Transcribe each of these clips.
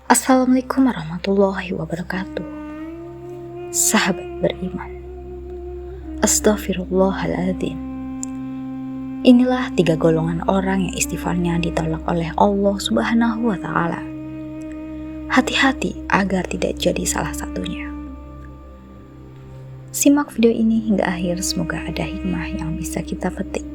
Assalamualaikum warahmatullahi wabarakatuh. Sahabat beriman, Astaghfirullahaladzim. Inilah 3 golongan orang yang istighfarnya ditolak oleh Allah Subhanahu wa Ta'ala. Hati-hati agar tidak jadi salah satunya. Simak video ini hingga akhir, semoga ada hikmah yang bisa kita petik.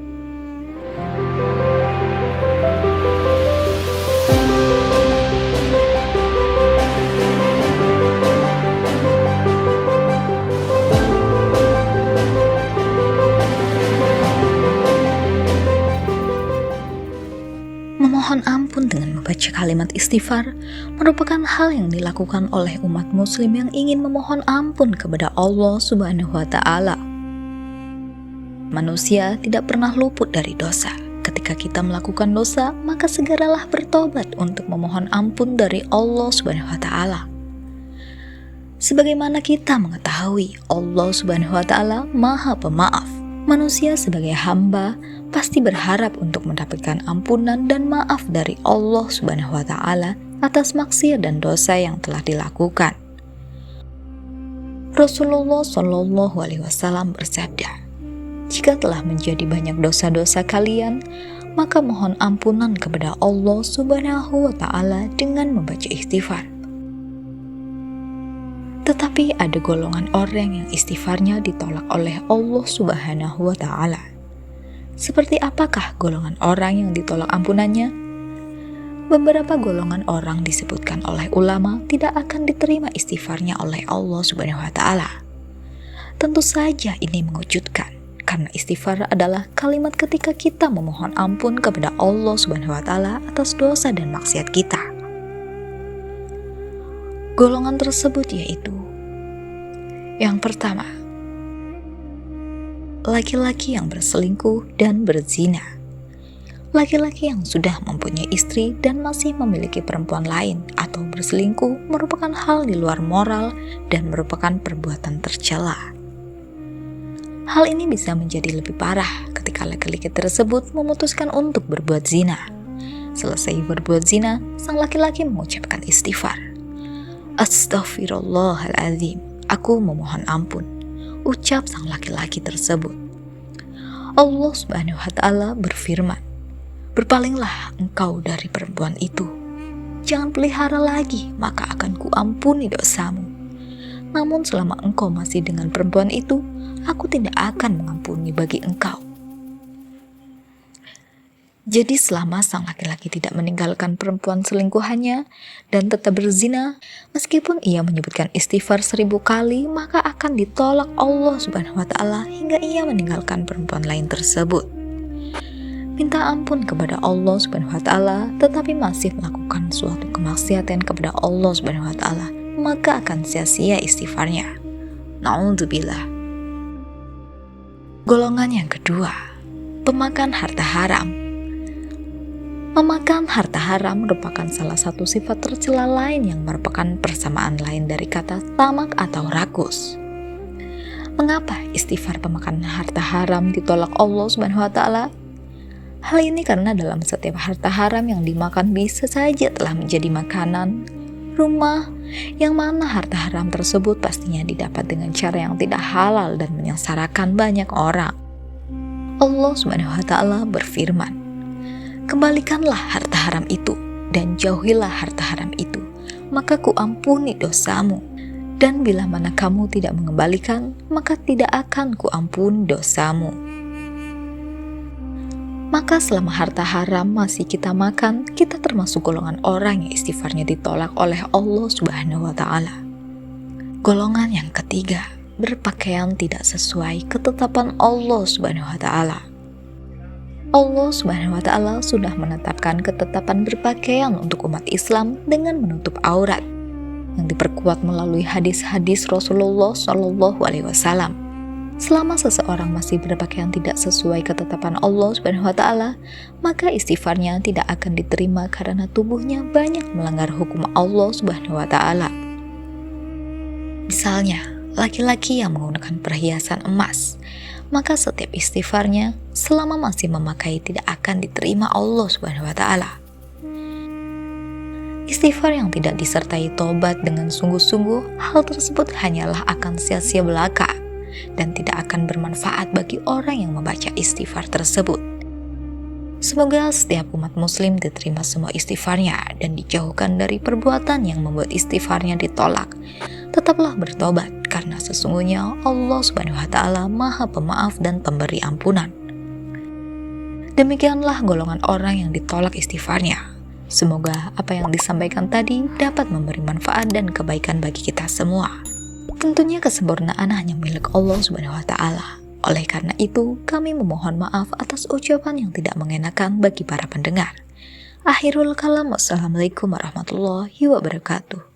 Memohon ampun dengan membaca kalimat istighfar merupakan hal yang dilakukan oleh umat muslim yang ingin memohon ampun kepada Allah Subhanahu wa Ta'ala. Manusia tidak pernah luput dari dosa. Ketika kita melakukan dosa, maka segeralah bertobat untuk memohon ampun dari Allah Subhanahu wa Ta'ala. Sebagaimana kita mengetahui, Allah Subhanahu wa Ta'ala Maha Pemaaf. Manusia sebagai hamba pasti berharap untuk mendapatkan ampunan dan maaf dari Allah Subhanahu wa Ta'ala atas maksiat dan dosa yang telah dilakukan. Rasulullah Shallallahu alaihi wasallam bersabda, "Jika telah menjadi banyak dosa-dosa kalian, maka mohon ampunan kepada Allah Subhanahu wa Ta'ala dengan membaca istighfar." Tetapi ada golongan orang yang istighfarnya ditolak oleh Allah Subhanahu wa Ta'ala. Seperti apakah golongan orang yang ditolak ampunannya? Beberapa golongan orang disebutkan oleh ulama tidak akan diterima istighfarnya oleh Allah Subhanahu wa Ta'ala. Tentu saja ini mengejutkan, karena istighfar adalah kalimat ketika kita memohon ampun kepada Allah Subhanahu wa Ta'ala atas dosa dan maksiat kita. Golongan tersebut yaitu: yang pertama, laki-laki yang berselingkuh dan berzina. Laki-laki yang sudah mempunyai istri dan masih memiliki perempuan lain atau berselingkuh merupakan hal di luar moral dan merupakan perbuatan tercela. Hal ini bisa menjadi lebih parah ketika laki-laki tersebut memutuskan untuk berbuat zina. Selesai berbuat zina, sang laki-laki mengucapkan istighfar. "Astaghfirullahaladzim, aku memohon ampun," ucap sang laki-laki tersebut. Allah Subhanahu wa Ta'ala berfirman, "Berpalinglah engkau dari perempuan itu. Jangan pelihara lagi, maka akan kuampuni dosamu. Namun selama engkau masih dengan perempuan itu, aku tidak akan mengampuni bagi engkau." Jadi selama sang laki-laki tidak meninggalkan perempuan selingkuhannya dan tetap berzina, meskipun ia menyebutkan istighfar 1000 kali, maka akan ditolak Allah Subhanahu wa Ta'ala hingga ia meninggalkan perempuan lain tersebut. Minta ampun kepada Allah Subhanahu wa Ta'ala tetapi masih melakukan suatu kemaksiatan kepada Allah Subhanahu wa Ta'ala, maka akan sia-sia istighfarnya. Na'udzubillah. Golongan yang kedua, pemakan harta haram. Memakan harta haram merupakan salah satu sifat tercela lain yang merupakan persamaan lain dari kata tamak atau rakus. Mengapa istighfar pemakan harta haram ditolak Allah Subhanahu wa Ta'ala? Hal ini karena dalam setiap harta haram yang dimakan bisa saja telah menjadi makanan, rumah, yang mana harta haram tersebut pastinya didapat dengan cara yang tidak halal dan menyengsarakan banyak orang. Allah Subhanahu wa Ta'ala berfirman, "Kembalikanlah harta haram itu dan jauhilah harta haram itu, maka kuampuni dosamu. Dan bila mana kamu tidak mengembalikan, maka tidak akan kuampuni dosamu." Maka selama harta haram masih kita makan, kita termasuk golongan orang yang istighfarnya ditolak oleh Allah Subhanahu wa Ta'ala. Golongan yang ketiga, berpakaian tidak sesuai ketetapan Allah Subhanahu wa Ta'ala. Allah Subhanahu wa Ta'ala sudah menetapkan ketetapan berpakaian untuk umat Islam dengan menutup aurat, yang diperkuat melalui hadis-hadis Rasulullah Shallallahu alaihi wasallam. Selama seseorang masih berpakaian tidak sesuai ketetapan Allah Subhanahu wa Ta'ala, maka istighfarnya tidak akan diterima karena tubuhnya banyak melanggar hukum Allah Subhanahu wa Ta'ala. Misalnya, laki-laki yang menggunakan perhiasan emas, maka setiap istighfarnya selama masih memakai tidak akan diterima Allah Subhanahu wa Ta'ala. Istighfar yang tidak disertai tobat dengan sungguh-sungguh, hal tersebut hanyalah akan sia-sia belaka dan tidak akan bermanfaat bagi orang yang membaca istighfar tersebut. Semoga setiap umat muslim diterima semua istighfarnya dan dijauhkan dari perbuatan yang membuat istighfarnya ditolak. Tetaplah bertobat karena sesungguhnya Allah Subhanahu wa taala Maha Pemaaf dan Pemberi ampunan. Demikianlah golongan orang yang ditolak istighfarnya. Semoga apa yang disampaikan tadi dapat memberi manfaat dan kebaikan bagi kita semua. Tentunya kesempurnaan hanya milik Allah Subhanahu wa taala. Oleh karena itu, kami memohon maaf atas ucapan yang tidak mengenakan bagi para pendengar. Akhirul kalam, wassalamualaikum warahmatullahi wabarakatuh.